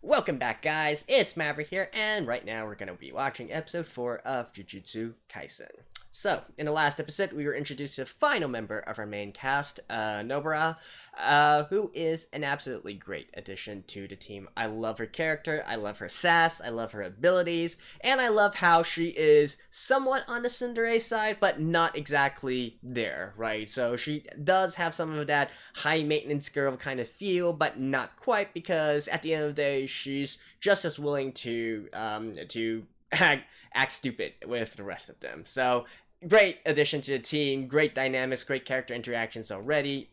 Welcome back, guys. It's Maverick here, and right now we're going to be watching episode 4 of Jujutsu Kaisen. So, in the last episode, we were introduced to the final member of our main cast, Nobara, who is an absolutely great addition to the team. I love her character, I love her sass, I love her abilities, and I love how she is somewhat on the tsundere side, but not exactly there, right? So she does have some of that high-maintenance girl kind of feel, but not quite, because at the end of the day, she's just as willing to act stupid with the rest of them. So great addition to the team, great dynamics, great character interactions already.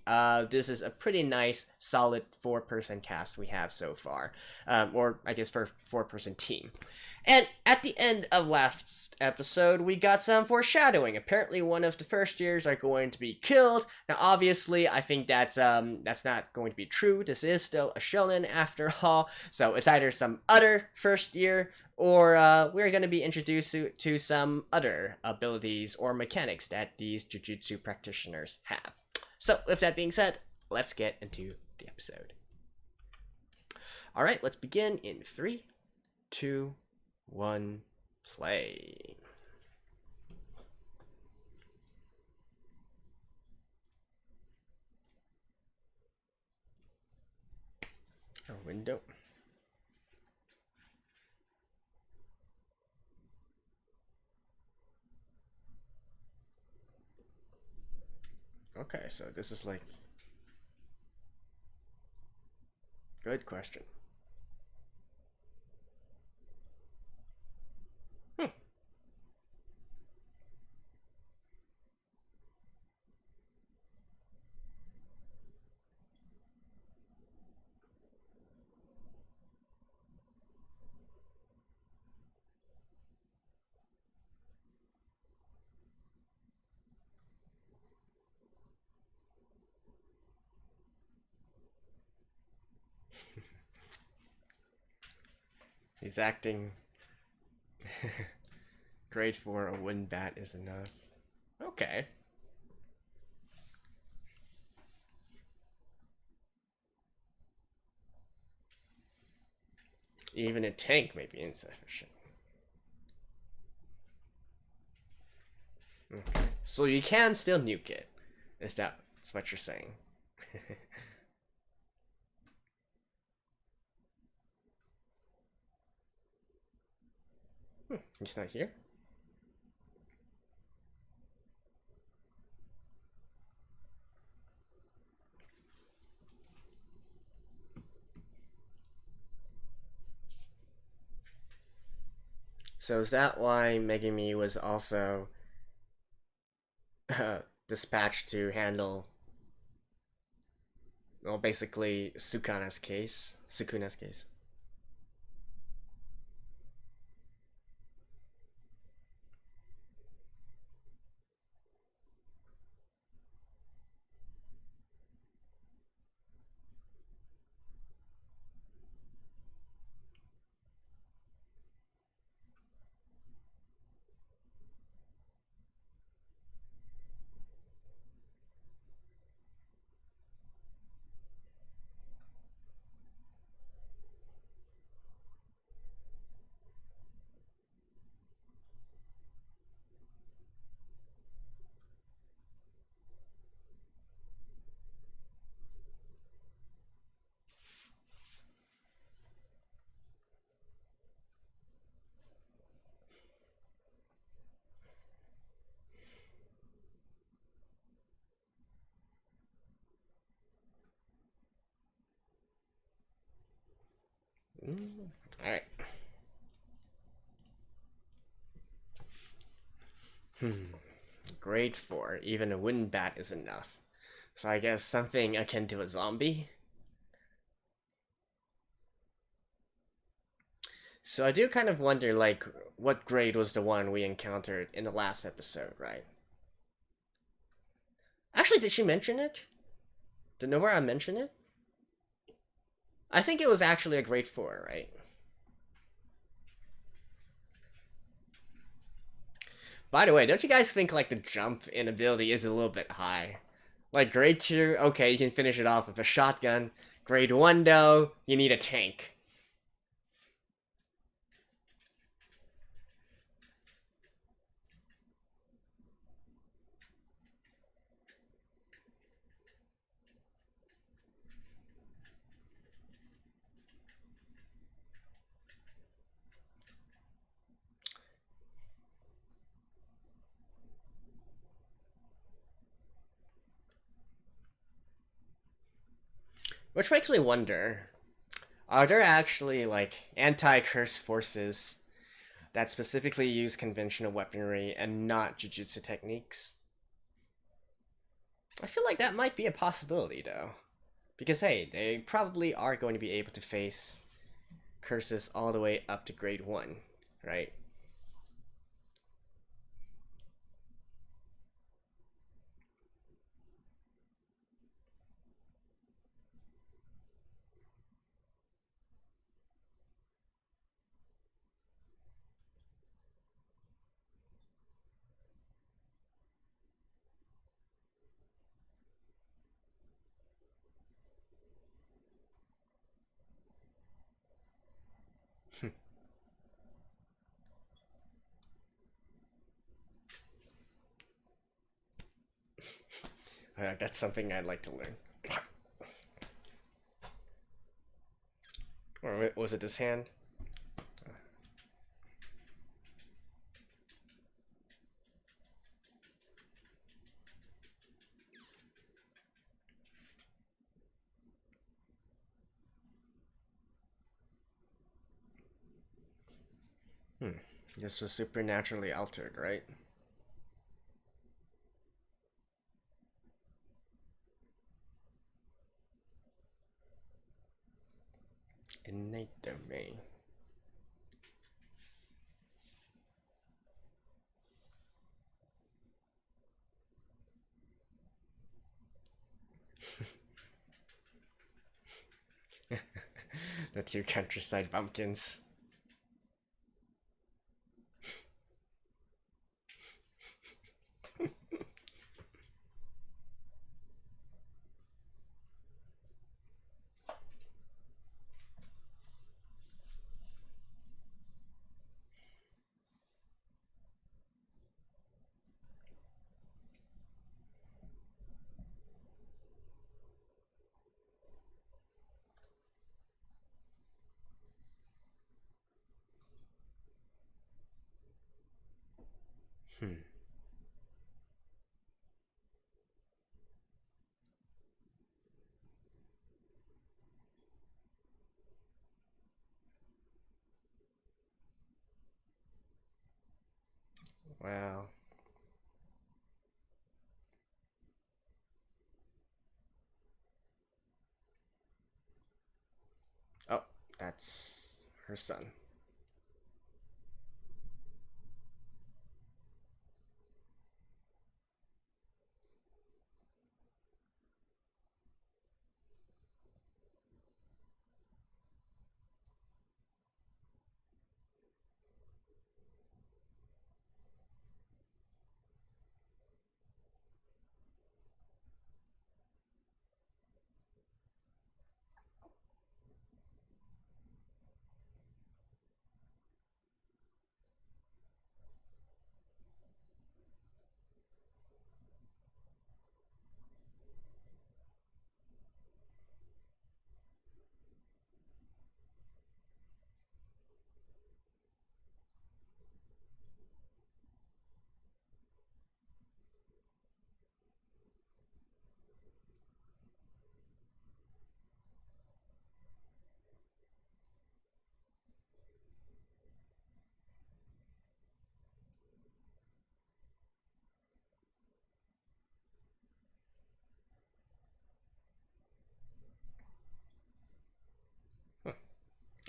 This is a pretty nice, solid 4-person cast we have so far. Or, I guess, for 4-person team. And at the end of last episode, we got some foreshadowing. Apparently, one of the first years are going to be killed. Now, obviously, I think that's not going to be true. This is still a shonen after all, so it's either some other first year, or we're going to be introduced to some other abilities or mechanics that these jujutsu practitioners have. So, with that being said, let's get into the episode. Alright, let's begin in 3, 2, 1, play. A window. Okay, so this is like... Good question. He's acting great for a wooden bat is enough. Okay. Even a tank may be insufficient. Okay. So you can still nuke it. That's what you're saying? He's not here? So is that why Megumi was also dispatched to handle, well, basically Sukuna's case? Alright. Grade 4. Even a wooden bat is enough. So I guess something akin to a zombie? So I do kind of wonder, like, what grade was the one we encountered in the last episode, right? Actually, did she mention it? Did Nobara mention it? I think it was actually a grade 4, right? By the way, don't you guys think, like, the jump in ability is a little bit high? Like, grade 2, okay, you can finish it off with a shotgun. Grade 1, though, you need a tank. Which makes me wonder, are there actually, like, anti-curse forces that specifically use conventional weaponry and not jujutsu techniques? I feel like that might be a possibility, though. Because, hey, they probably are going to be able to face curses all the way up to grade 1, right? That's something I'd like to learn. Or was it this hand? This was supernaturally altered, right? Innate domain. The two countryside bumpkins. Wow. Oh, that's her son.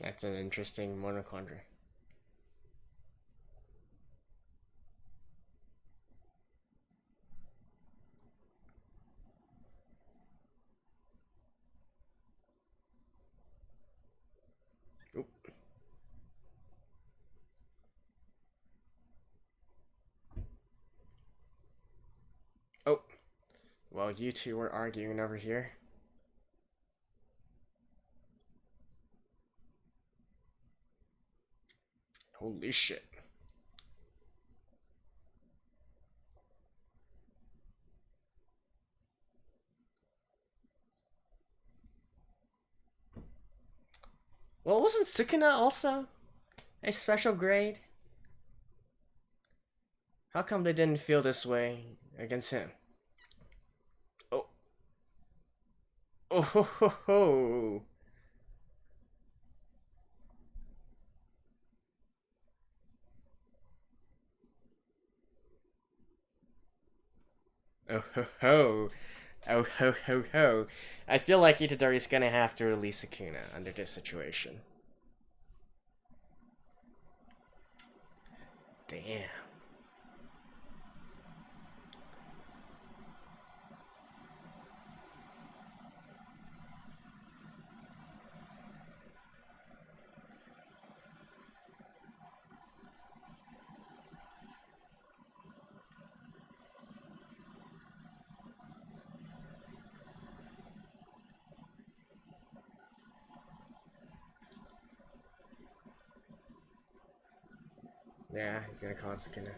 That's an interesting mitochondria. Oop. Oh, well, you two were arguing over here. Holy shit. Well, wasn't Sukuna also a special grade? How come they didn't feel this way against him? Oh. Oh ho ho ho. Oh ho ho. Oh ho ho ho. I feel like Itadori's gonna have to release Akuna under this situation. Damn. Yeah, he's gonna call Sukuna.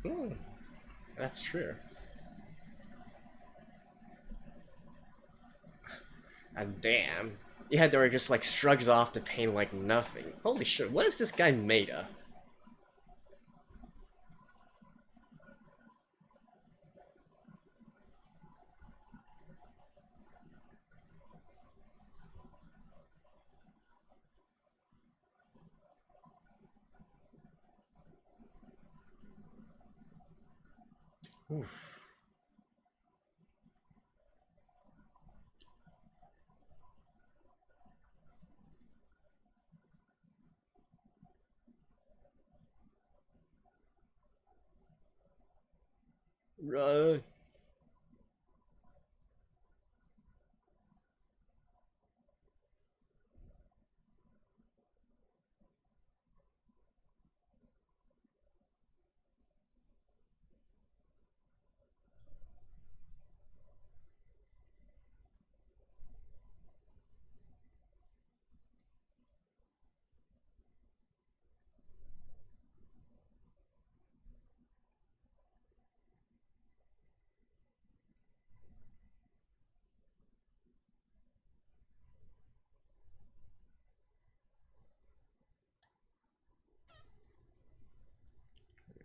Hmm, that's true. And damn. Itadori just like shrugs off the pain like nothing. Holy shit, what is this guy made of? Oof. Run.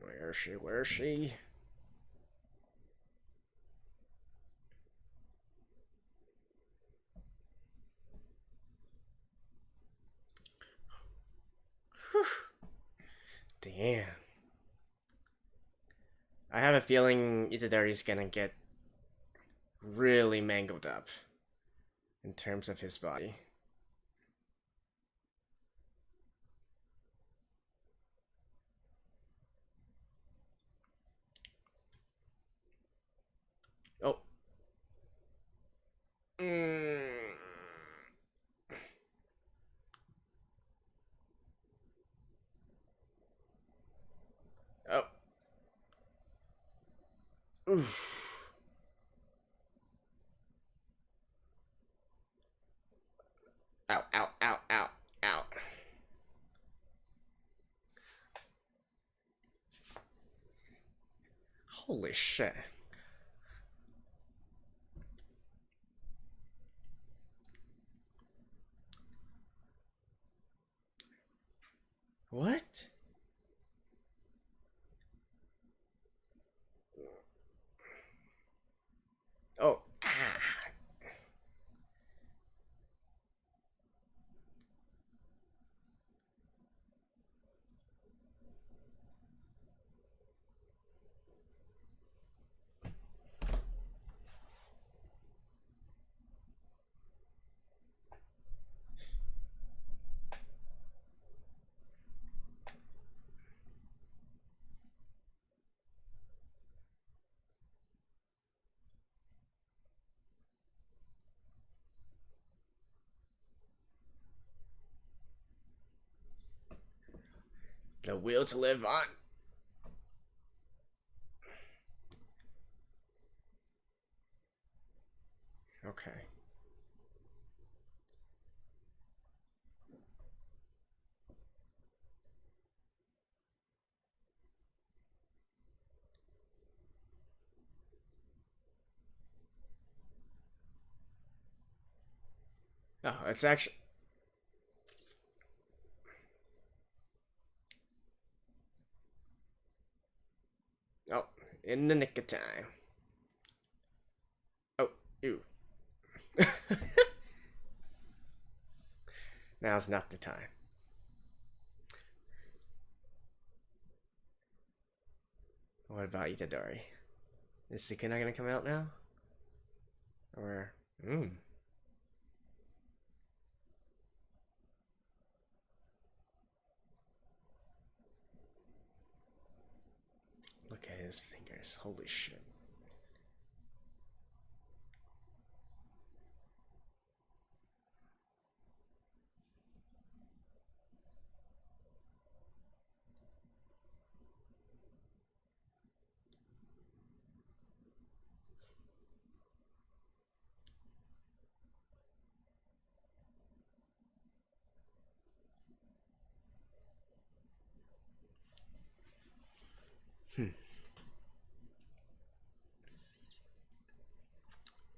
Where is she? Where is she? Whew. Damn. I have a feeling Itadori's gonna get really mangled up in terms of his body. Oh. Mm. Oh. Oof. Ow, ow, ow, ow, ow. Holy shit. What? Oh. Ah. The will to live on. Okay. Oh, it's actually. In the nick of time. Oh, ew. Now's not the time. What about Itadori? Is Sukuna gonna come out now? Or, Look at his fingers. Holy shit.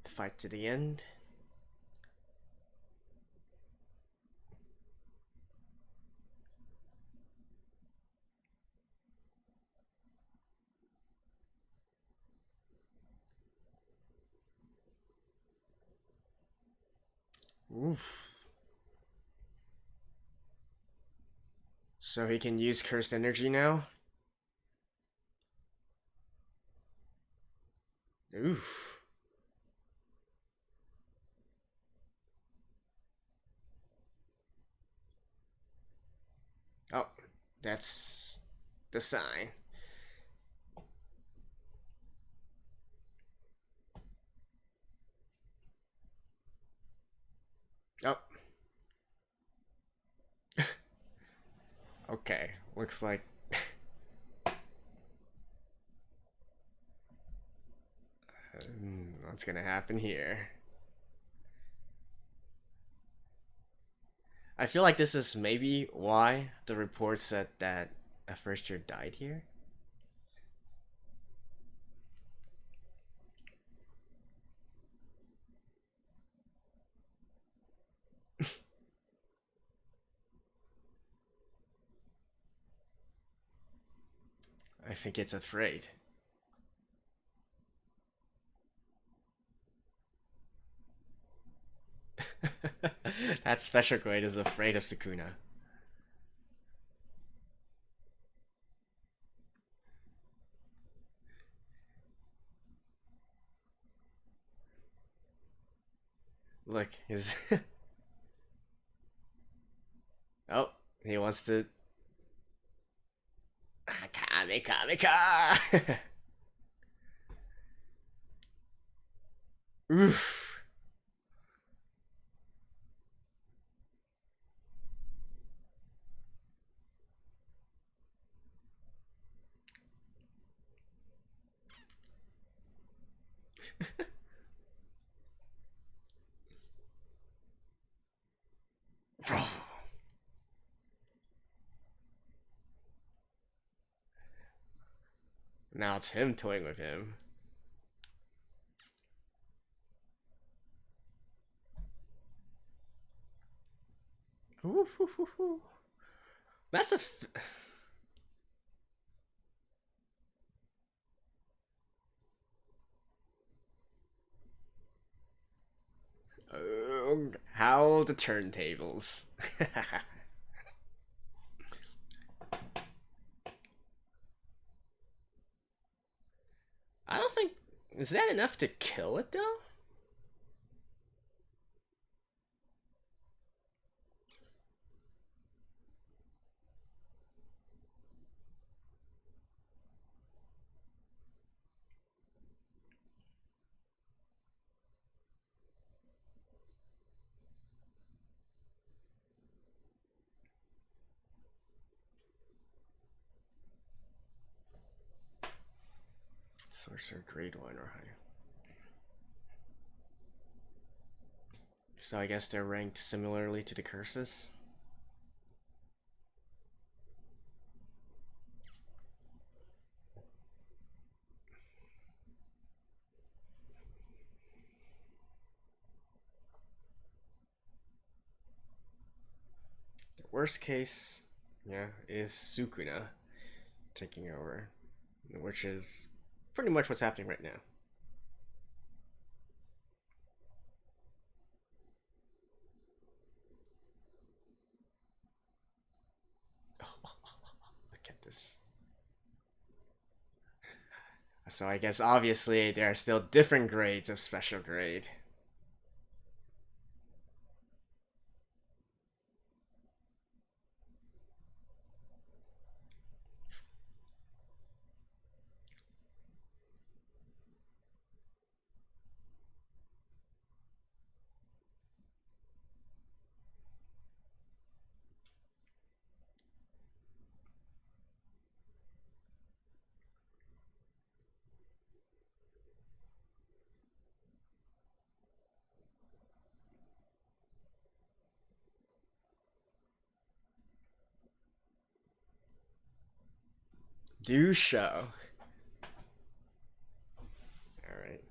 Fight to the end. Oof. So he can use cursed energy now? Oof. Oh, that's the sign. Oh. Okay, looks like... what's gonna happen here? I feel like this is maybe why the report said that a first year died here. I think it's afraid. That special grade is afraid of Sukuna. Look, his... oh, he wants to... Kame Kame Ka! Oof. Now it's him toying with him. Ooh, that's a... how the turntables. I don't think... Is that enough to kill it, though? Sorcerer grade 1 or higher. So I guess they're ranked similarly to the curses. The worst case, yeah, is Sukuna taking over, which is pretty much what's happening right now. Look at this. So I guess obviously there are still different grades of special grade. Do show. Alright.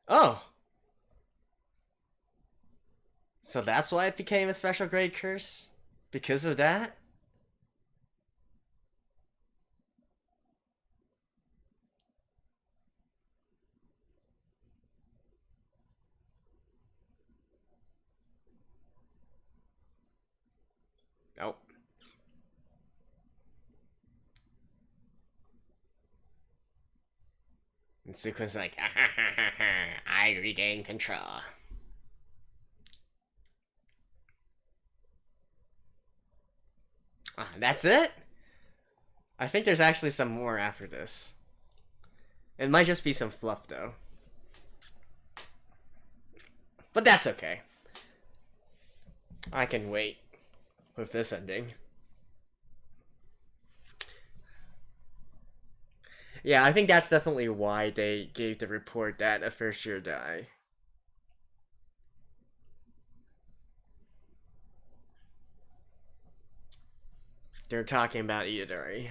Oh! So that's why it became a special grade curse? Because of that? Nope. And Sukun's like, ah, ha, ha, ha, ha, I regain control. Ah, that's it? I think there's actually some more after this. It might just be some fluff, though. But that's okay. I can wait with this ending. Yeah, I think that's definitely why they gave the report that a first year die. They're talking about Itadori.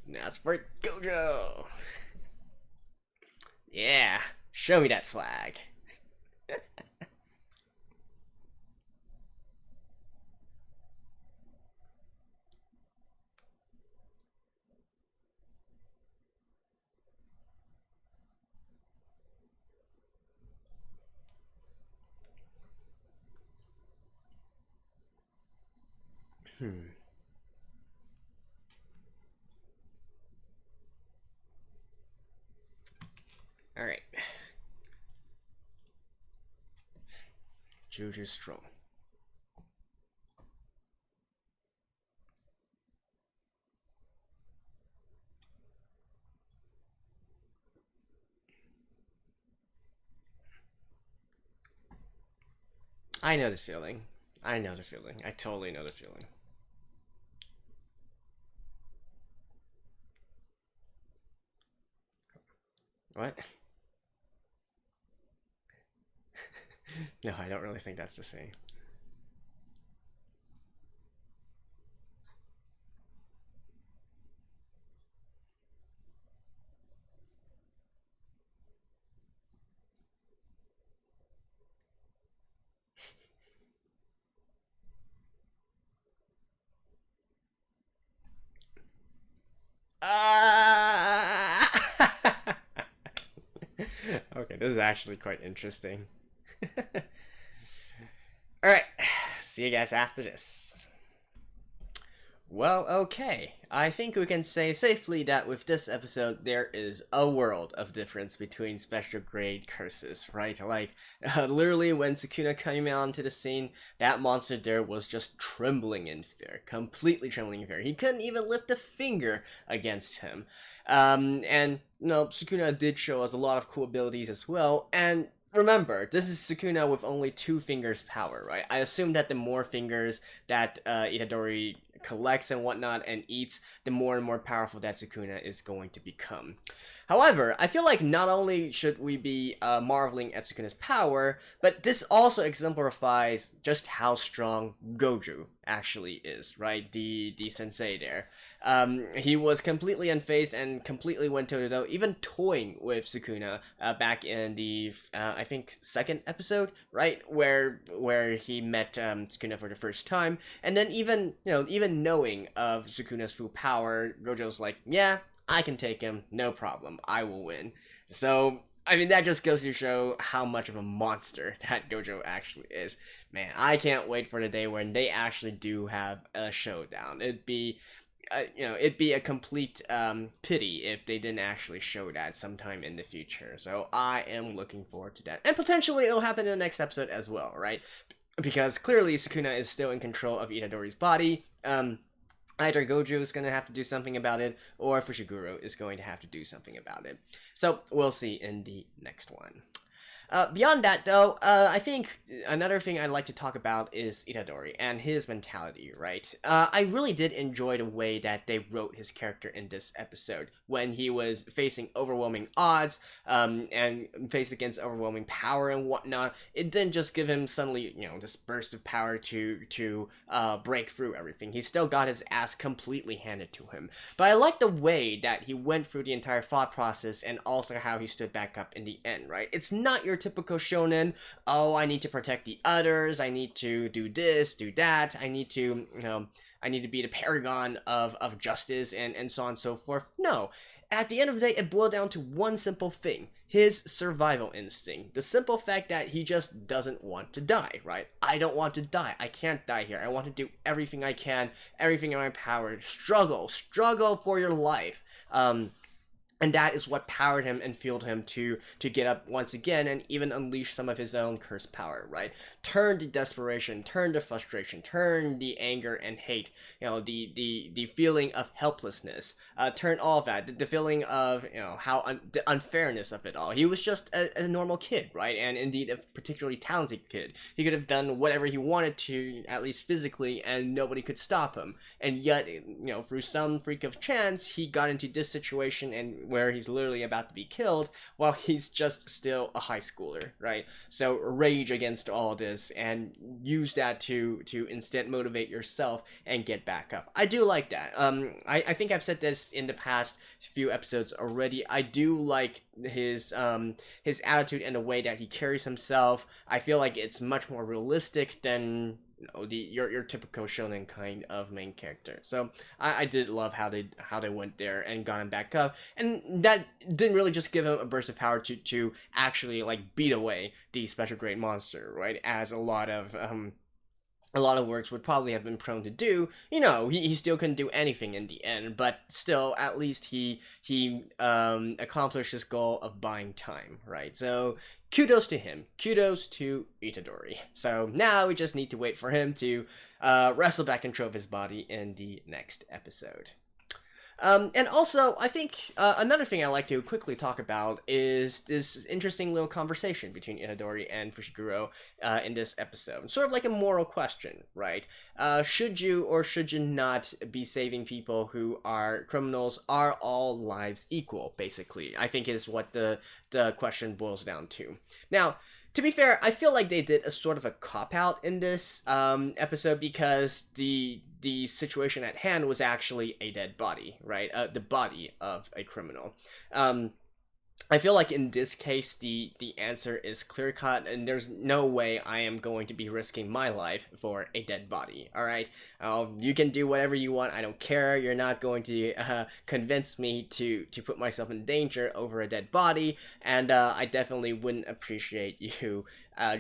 Now it's for Gojo. Yeah, show me that swag. Alright. Juju's strong. I know the feeling. I know the feeling. I totally know the feeling. What? No, I don't really think that's the same. Okay, this is actually quite interesting. Alright, see you guys after this. Well, okay. I think we can say safely that with this episode, there is a world of difference between special grade curses, right? Like, literally, when Sukuna came onto the scene, that monster there was just trembling in fear, completely trembling in fear. He couldn't even lift a finger against him. And, Sukuna did show us a lot of cool abilities as well, and remember, this is Sukuna with only 2 fingers power, right? I assume that the more fingers that Itadori collects and whatnot and eats, the more and more powerful that Sukuna is going to become. However, I feel like not only should we be marveling at Sukuna's power, but this also exemplifies just how strong Goju actually is, right? The sensei there. He was completely unfazed and completely went toe-to-toe, even toying with Sukuna back in the, I think, 2nd episode, right? Where he met Sukuna for the first time. And then even knowing of Sukuna's full power, Gojo's like, yeah, I can take him, no problem, I will win. So, I mean, that just goes to show how much of a monster that Gojo actually is. Man, I can't wait for the day when they actually do have a showdown. It'd be a complete pity if they didn't actually show that sometime in the future. So I am looking forward to that. And potentially it'll happen in the next episode as well, right? Because clearly Sukuna is still in control of Itadori's body. Either Gojo is going to have to do something about it, or Fushiguro is going to have to do something about it. So we'll see in the next one. Beyond that, though, I think another thing I'd like to talk about is Itadori and his mentality, right? I really did enjoy the way that they wrote his character in this episode, when he was facing overwhelming odds, and faced against overwhelming power and whatnot. It didn't just give him suddenly, this burst of power to break through everything. He still got his ass completely handed to him. But I like the way that he went through the entire thought process, and also how he stood back up in the end, right? It's not your typical shonen, oh, I need to protect the others, I need to do this, do that, I need to, I need to be the paragon of justice, and so on and so forth. No. At the end of the day, it boiled down to one simple thing. His survival instinct. The simple fact that he just doesn't want to die, right? I don't want to die. I can't die here. I want to do everything I can, everything in my power. Struggle for your life. And that is what powered him and fueled him to get up once again and even unleash some of his own cursed power, right? Turn the desperation, turn the frustration, turn the anger and hate, the feeling of helplessness, turn all of that, the feeling of, how the unfairness of it all. He was just a normal kid, right? And indeed a particularly talented kid. He could have done whatever he wanted to, at least physically, and nobody could stop him. And yet, through some freak of chance, he got into this situation and where he's literally about to be killed while he's just still a high schooler, right? So rage against all this and use that to instead motivate yourself and get back up. I do like that. I think I've said this in the past few episodes already. I do like his attitude and the way that he carries himself. I feel like it's much more realistic than your typical shonen kind of main character. So I did love how they went there and got him back up, and that didn't really just give him a burst of power to actually like beat away the special grade monster, right? As a lot of works would probably have been prone to do. He still couldn't do anything in the end, but still, at least he accomplished his goal of buying time, right? So kudos to him. Kudos to Itadori. So now we just need to wait for him to wrestle back control of his body in the next episode. And also, I think another thing I like to quickly talk about is this interesting little conversation between Itadori and Fushiguro in this episode. Sort of like a moral question, right? Should you or should you not be saving people who are criminals? Are all lives equal, basically? I think is what the question boils down to. Now, to be fair, I feel like they did a sort of a cop-out in this episode because the situation at hand was actually a dead body, right? The body of a criminal. I feel like in this case, the answer is clear-cut, and there's no way I am going to be risking my life for a dead body, alright? You can do whatever you want, I don't care. You're not going to convince me to put myself in danger over a dead body, and I definitely wouldn't appreciate you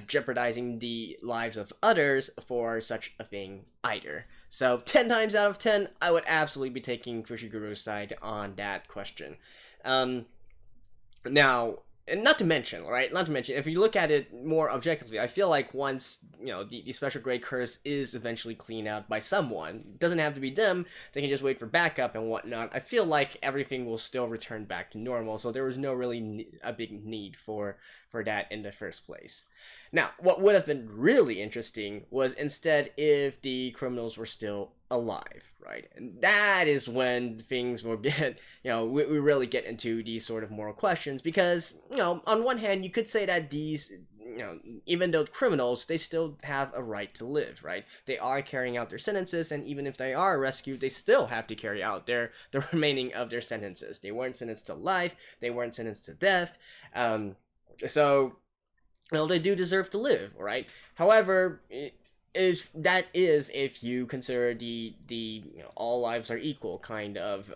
jeopardizing the lives of others for such a thing either. So 10 times out of 10, I would absolutely be taking Fushiguro's side on that question. Now, and not to mention, if you look at it more objectively, I feel like once, the special grade curse is eventually cleaned out by someone, it doesn't have to be them, they can just wait for backup and whatnot, I feel like everything will still return back to normal, so there was no really a big need for that in the first place. Now, what would have been really interesting was instead if the criminals were still alive, right? And that is when things will get, we really get into these sort of moral questions because, on one hand, you could say that these, even though criminals, they still have a right to live, right? They are carrying out their sentences, and even if they are rescued, they still have to carry out the remaining of their sentences. They weren't sentenced to life, they weren't sentenced to death, so they do deserve to live, right? However, if you consider the all lives are equal kind of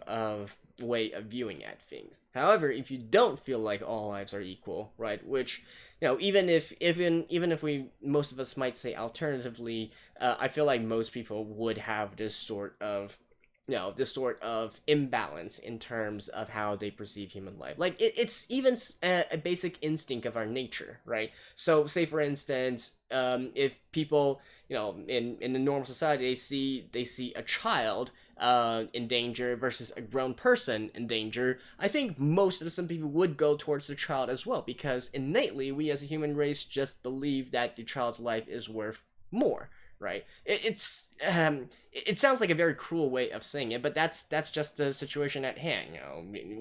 way of viewing at things. However, if you don't feel like all lives are equal, right, which even if most of us might say alternatively, I feel like most people would have this sort of imbalance in terms of how they perceive human life. Like, it's even a basic instinct of our nature, right? So, say for instance, if people, in the normal society, they see a child in danger versus a grown person in danger, I think most of some people would go towards the child as well, because innately, we as a human race just believe that the child's life is worth more. Right. It sounds like a very cruel way of saying it, but that's just the situation at hand.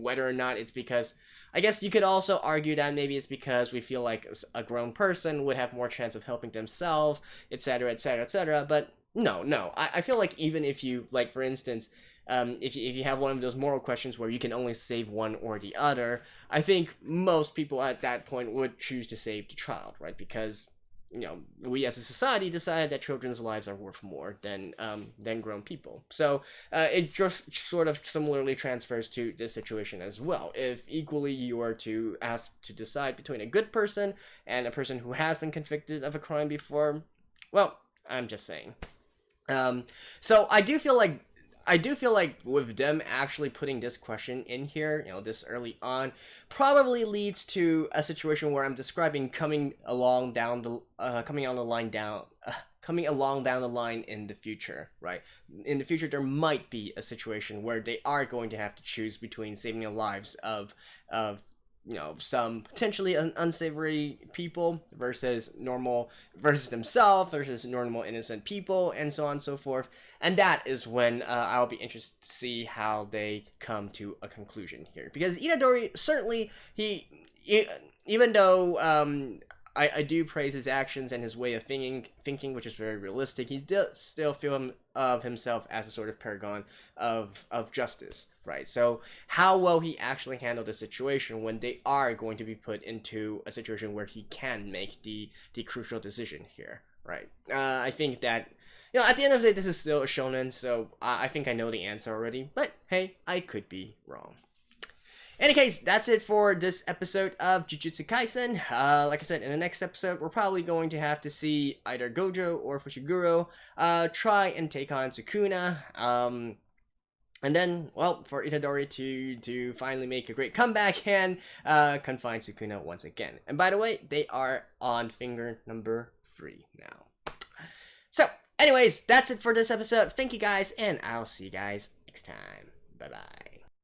Whether or not it's because, I guess you could also argue that maybe it's because we feel like a grown person would have more chance of helping themselves, etc., etc., etc. But no, I feel like even if you, like, for instance, if you have one of those moral questions where you can only save one or the other, I think most people at that point would choose to save the child, right? Because we as a society decided that children's lives are worth more than grown people. So it just sort of similarly transfers to this situation as well. If equally you are to ask to decide between a good person and a person who has been convicted of a crime before, well, I'm just saying. So I do feel like with them actually putting this question in here, this early on, probably leads to a situation where I'm describing coming along down the line in the future, right? In the future, there might be a situation where they are going to have to choose between saving the lives of some potentially unsavory people versus themselves versus normal innocent people, and so on and so forth. And that is when I'll be interested to see how they come to a conclusion here, because Itadori certainly even though I do praise his actions and his way of thinking, which is very realistic, he does still feel of himself as a sort of paragon of justice, right? So how well he actually handled the situation when they are going to be put into a situation where he can make the crucial decision here, right? I think that, at the end of the day, this is still a shonen, so I think I know the answer already, but hey, I could be wrong. In any case, that's it for this episode of Jujutsu Kaisen. Like I said, in the next episode, we're probably going to have to see either Gojo or Fushiguro try and take on Sukuna. And then, well, for Itadori to finally make a great comeback and confine Sukuna once again. And by the way, they are on finger number 3 now. So, anyways, that's it for this episode. Thank you guys, and I'll see you guys next time. Bye-bye.